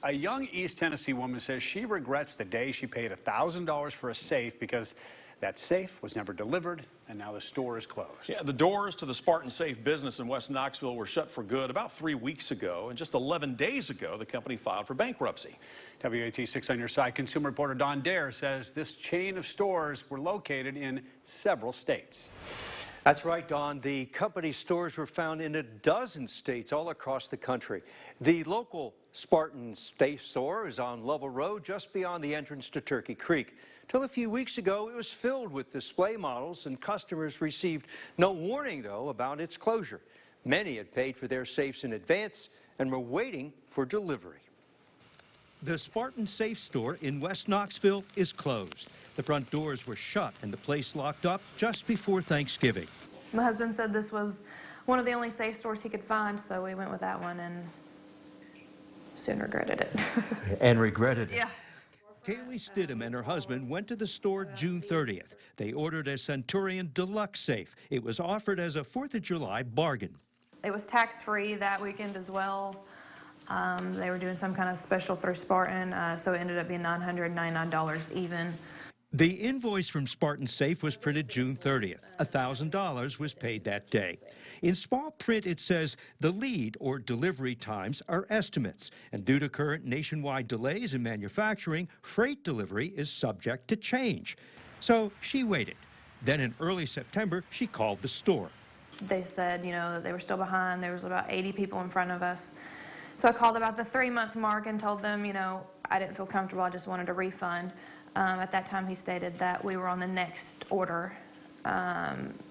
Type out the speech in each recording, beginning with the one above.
A young East Tennessee woman says she regrets the day she paid $1,000 for a safe because that safe was never delivered, and now the store is closed. Yeah, the doors to the Spartan Safe business in West Knoxville were shut for good about 3 weeks ago, and just 11 days ago, the company filed for bankruptcy. WAT 6 on your side, consumer reporter Don Dare says this chain of stores were located in several states. That's right, Don. The company's stores were found in a dozen states all across the country. The local Spartan Safe store is on Lovell Road, just beyond the entrance to Turkey Creek. Till a few weeks ago, it was filled with display models, and customers received no warning, though, about its closure. Many had paid for their safes in advance and were waiting for delivery. The Spartan Safe store in West Knoxville is closed. The front doors were shut and the place locked up just before Thanksgiving. My husband said this was one of the only safe stores he could find, so we went with that one and soon regretted it. And regretted it. Yeah. Kaylee Stidham and her husband went to the store June 30th. They ordered a Centurion Deluxe safe. It was offered as a 4th of July bargain. It was tax-free that weekend as well. They were doing some kind of special through Spartan, so it ended up being $999 even. The invoice from Spartan Safe was printed June 30th. $1,000 was paid that day. In small print, it says the lead or delivery times are estimates, and due to current nationwide delays in manufacturing, freight delivery is subject to change. So she waited. Then in early September, she called the store. They said, that they were still behind. There was about 80 people in front of us. So I called about the 3-month mark and told them, I didn't feel comfortable. I just wanted a refund. At that time, he stated that we were on the next order.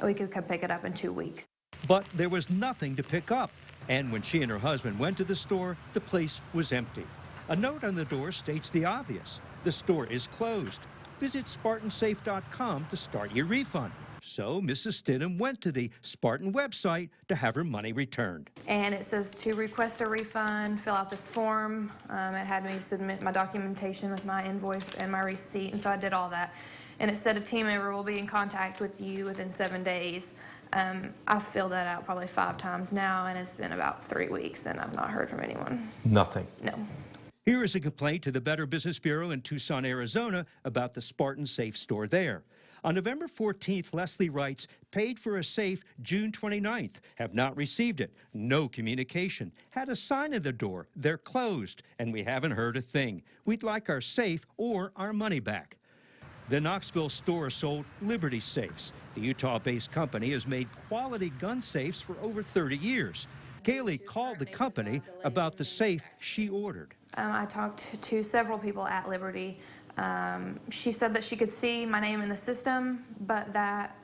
We could come pick it up in 2 weeks. But there was nothing to pick up. And when she and her husband went to the store, the place was empty. A note on the door states the obvious. The store is closed. Visit SpartanSafe.com to start your refund. So Mrs. Stidham went to the Spartan website to have her money returned. And it says to request a refund, fill out this form. It had me submit my documentation with my invoice and my receipt, and so I did all that. And it said a team member will be in contact with you within 7 days. I've filled that out probably 5 times now, and it's been about 3 weeks, and I've not heard from anyone. Nothing. No. Here is a complaint to the Better Business Bureau in Tucson, Arizona about the Spartan Safe store there. On November 14th, Leslie writes, paid for a safe June 29th. Have not received it. No communication. Had a sign at the door. They're closed, and we haven't heard a thing. We'd like our safe or our money back. The Knoxville store sold Liberty Safes. The Utah-based company has made quality gun safes for over 30 years. Kaylee called the company about the safe she ordered. I talked to several people at Liberty. She said that she could see my name in the system, but that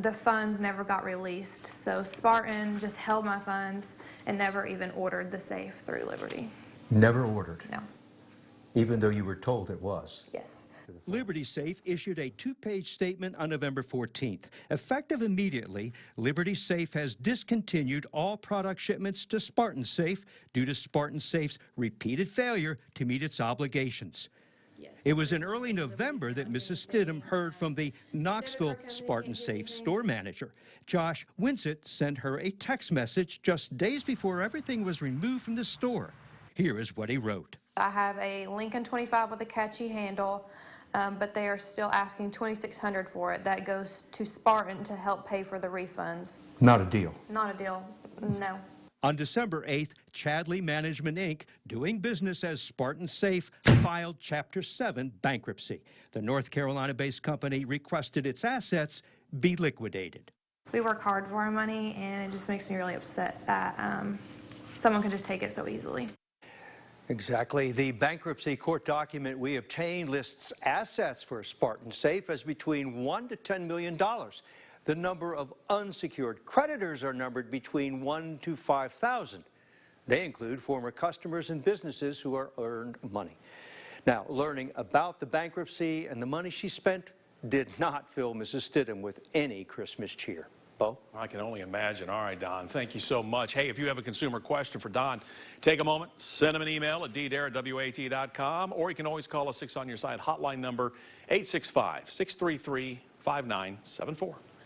the funds never got released. So Spartan just held my funds and never even ordered the safe through Liberty. Never ordered? No. Even though you were told it was? Yes. Liberty Safe issued a 2-page statement on November 14th. Effective immediately, Liberty Safe has discontinued all product shipments to Spartan Safe due to Spartan Safe's repeated failure to meet its obligations. It was in early November that Mrs. Stidham heard from the Knoxville Spartan Safe store manager. Josh Winsett sent her a text message just days before everything was removed from the store. Here is what he wrote. I have a Lincoln 25 with a catchy handle, but they are still asking $2,600 for it. That goes to Spartan to help pay for the refunds. Not a deal. Not a deal, no. On December 8th, Chadley Management, Inc., doing business as Spartan Safe, filed Chapter 7 bankruptcy. The North Carolina-based company requested its assets be liquidated. We work hard for our money, and it just makes me really upset that someone can just take it so easily. Exactly. The bankruptcy court document we obtained lists assets for Spartan Safe as between $1 to $10 million. The number of unsecured creditors are numbered between 1 to 5,000. They include former customers and businesses who are earned money. Now, learning about the bankruptcy and the money she spent did not fill Mrs. Stidham with any Christmas cheer. Bo? I can only imagine. All right, Don, thank you so much. Hey, if you have a consumer question for Don, take a moment, send him an email at ddare@wat.com, or you can always call us 6 on your side hotline number 865-633-5974.